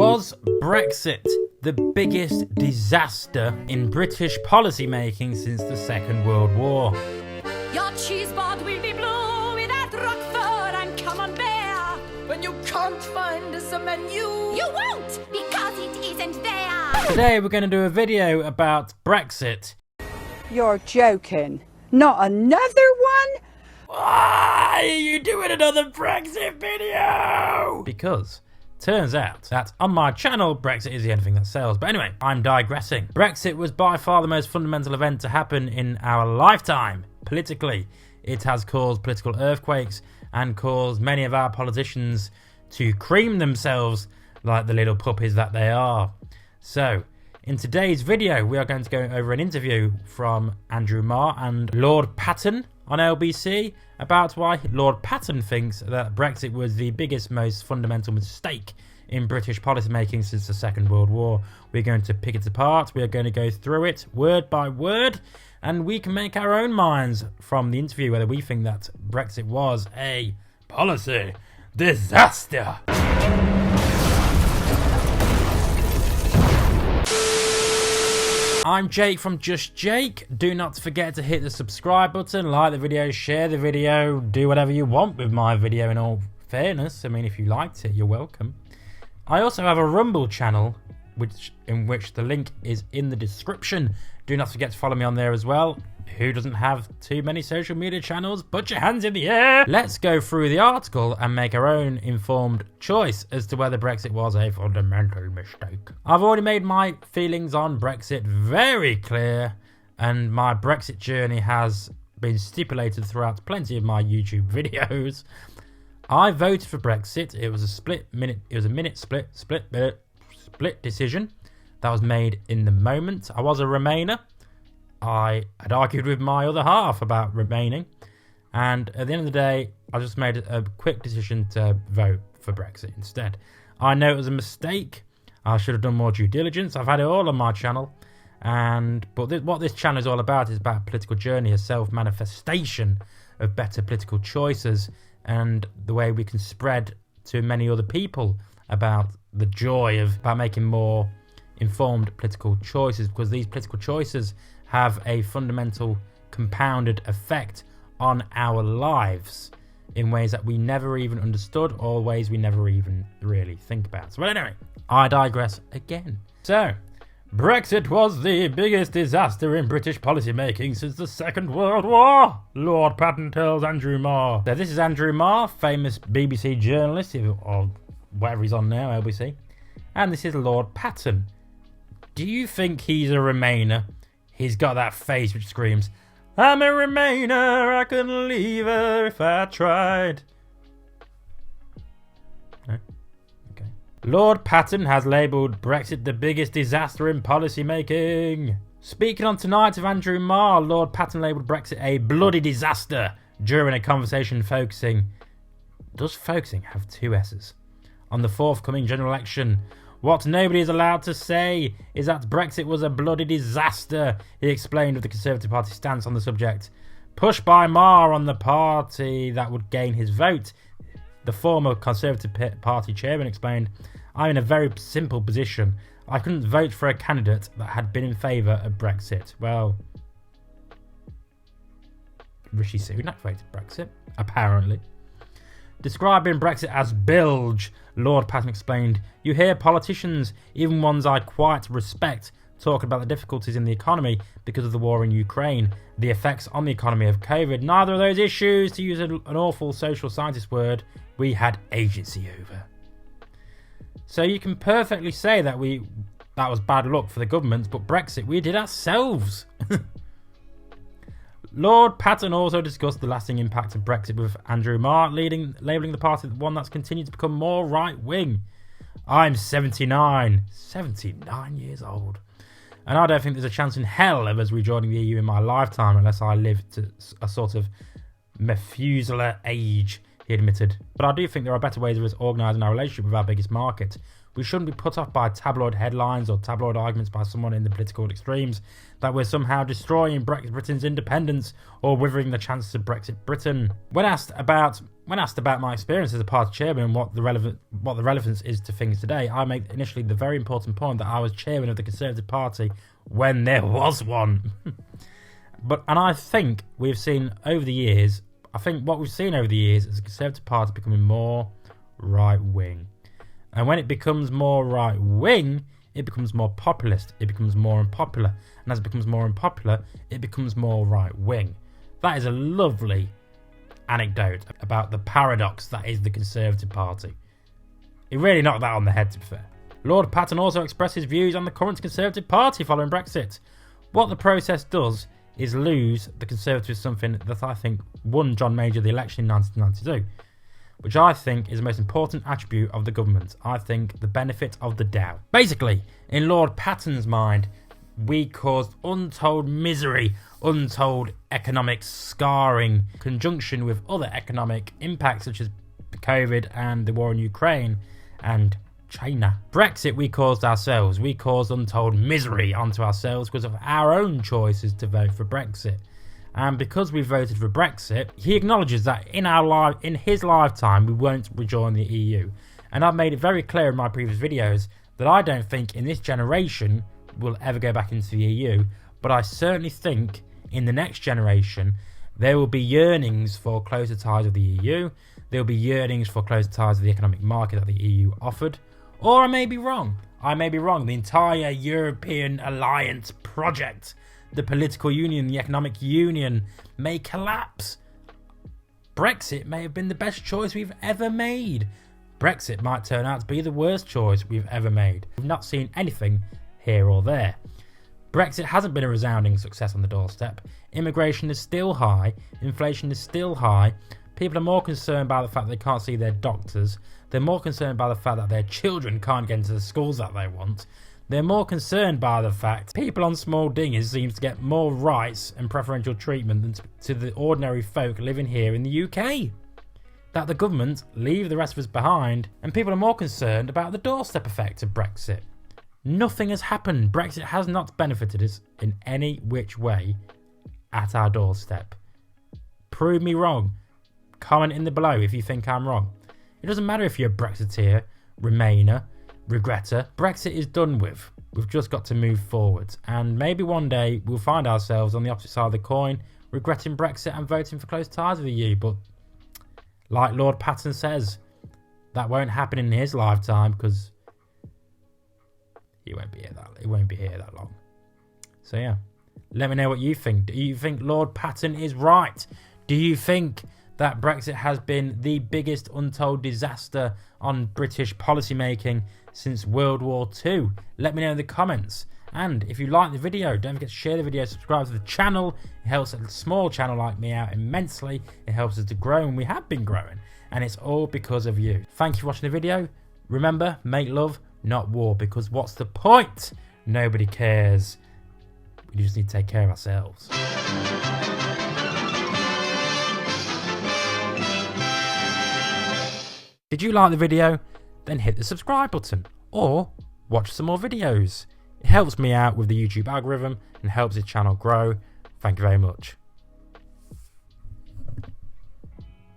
Was Brexit the biggest disaster in British policy making since the Second World War? Your cheese board will be blue with that Roquefort and Camembert. When you can't find a menu, you won't, because it isn't there. Today we're going to do a video about Brexit. You're joking. Not another one? Why are you doing another Brexit video? Because turns out that on my channel, Brexit is the only thing that sells. But anyway, I'm digressing. Brexit was by far the most fundamental event to happen in our lifetime. Politically, it has caused political earthquakes and caused many of our politicians to cream themselves like the little puppies that they are. So, in today's video, we are going to go over an interview from Andrew Marr and Lord Patten on LBC about why Lord Patten thinks that Brexit was the biggest, most fundamental mistake in British policymaking since the Second World War. We're going to pick it apart, we are going to go through it word by word, and we can make our own minds from the interview whether we think that Brexit was a policy disaster. I'm Jake from Just Jake. Do not forget to hit the subscribe button, like the video, share the video, do whatever you want with my video in all fairness. I mean, if you liked it, you're welcome. I also have a Rumble channel, in which the link is in the description. Do not forget to follow me on there as well. Who doesn't have too many social media channels? Put your hands in the air! Let's go through the article and make our own informed choice as to whether Brexit was a fundamental mistake. I've already made my feelings on Brexit very clear, and my Brexit journey has been stipulated throughout plenty of my YouTube videos. I voted for Brexit. It was a minute split decision that was made in the moment. I was a Remainer. I had argued with my other half about remaining, and at the end of the day, I just made a quick decision to vote for Brexit instead. I know it was a mistake. I should have done more due diligence. I've had it all on my channel, but what this channel is all about is about a political journey, a self-manifestation of better political choices, and the way we can spread to many other people about the joy of making more informed political choices, because these political choices have a fundamental compounded effect on our lives in ways that we never even understood, or ways we never even really think about. So, but anyway, I digress again. So, Brexit was the biggest disaster in British policymaking since the Second World War, Lord Patten tells Andrew Marr. So this is Andrew Marr, famous BBC journalist, or whatever he's on now, LBC. And this is Lord Patten. Do you think he's a Remainer? He's got that face which screams, I'm a Remainer, I couldn't leave her if I tried. No? Okay. Lord Patten has labelled Brexit the biggest disaster in policy making. Speaking on Tonight with Andrew Marr, Lord Patten labelled Brexit a bloody disaster during a conversation focusing, does focusing have two S's, on the forthcoming general election. What nobody is allowed to say is that Brexit was a bloody disaster, he explained with the Conservative Party stance on the subject. Pushed by Marr on the party that would gain his vote, the former Conservative Party chairman explained, I'm in a very simple position. I couldn't vote for a candidate that had been in favour of Brexit. Well, Rishi Sunak voted Brexit, apparently. Describing Brexit as bilge, Lord Patten explained, you hear politicians, even ones I quite respect, talking about the difficulties in the economy because of the war in Ukraine, the effects on the economy of COVID. Neither of those issues, to use an awful social scientist word, we had agency over. So you can perfectly say that that was bad luck for the government, but Brexit we did ourselves. Lord Patten also discussed the lasting impact of Brexit with Andrew Marr, labelling the party one that's continued to become more right-wing. I'm 79 years old, and I don't think there's a chance in hell of us rejoining the EU in my lifetime unless I live to a sort of Methuselah age, he admitted. But I do think there are better ways of us organising our relationship with our biggest market. We shouldn't be put off by tabloid headlines or tabloid arguments by someone in the political extremes that we're somehow destroying Britain's independence or withering the chances of Brexit Britain. When asked about my experience as a party chairman and what the relevance is to things today, I make initially the very important point that I was chairman of the Conservative Party when there was one. And I think we've seen over the years, is the Conservative Party becoming more right-wing. And when it becomes more right-wing, it becomes more populist, it becomes more unpopular. And as it becomes more unpopular, it becomes more right-wing. That is a lovely anecdote about the paradox that is the Conservative Party. He really knocked that on the head, to be fair. Lord Patten also expressed his views on the current Conservative Party following Brexit. What the process does is lose the Conservatives something that I think won John Major the election in 1992, which I think is the most important attribute of the government. I think the benefit of the doubt. Basically, in Lord Patten's mind, we caused untold misery, untold economic scarring, in conjunction with other economic impacts such as COVID and the war in Ukraine and China. Brexit we caused ourselves. We caused untold misery onto ourselves because of our own choices to vote for Brexit. And because we voted for Brexit, he acknowledges that in his lifetime we won't rejoin the EU. And I've made it very clear in my previous videos that I don't think in this generation we'll ever go back into the EU, but I certainly think in the next generation there will be yearnings for closer ties with the EU. There will be yearnings for closer ties with the economic market that the EU offered. Or I may be wrong. The entire European alliance project, the political union, the economic union, may collapse. Brexit may have been the best choice we've ever made. Brexit might turn out to be the worst choice we've ever made. We've not seen anything here or there. Brexit hasn't been a resounding success on the doorstep. Immigration is still high. Inflation is still high. People are more concerned by the fact they can't see their doctors. They're more concerned by the fact that their children can't get into the schools that they want. They're more concerned by the fact people on small dinghies seem to get more rights and preferential treatment than to the ordinary folk living here in the UK. That the government leave the rest of us behind, and people are more concerned about the doorstep effect of Brexit. Nothing has happened. Brexit has not benefited us in any which way at our doorstep. Prove me wrong. Comment in the below if you think I'm wrong. It doesn't matter if you're a Brexiteer, Remainer, Regretter. Brexit is done with. We've just got to move forward. And maybe one day we'll find ourselves on the opposite side of the coin, regretting Brexit and voting for close ties with the EU. But like Lord Patten says, that won't happen in his lifetime because he won't be here that long. So yeah, let me know what you think. Do you think Lord Patten is right? Do you think that Brexit has been the biggest untold disaster on British policymaking since World War II? Let me know in the comments. And if you like the video, don't forget to share the video, subscribe to the channel. It helps a small channel like me out immensely. It helps us to grow, and we have been growing. And it's all because of you. Thank you for watching the video. Remember, make love, not war, because what's the point? Nobody cares. We just need to take care of ourselves. Did you like the video? Then hit the subscribe button or watch some more videos. It helps me out with the YouTube algorithm and helps the channel grow. Thank you very much.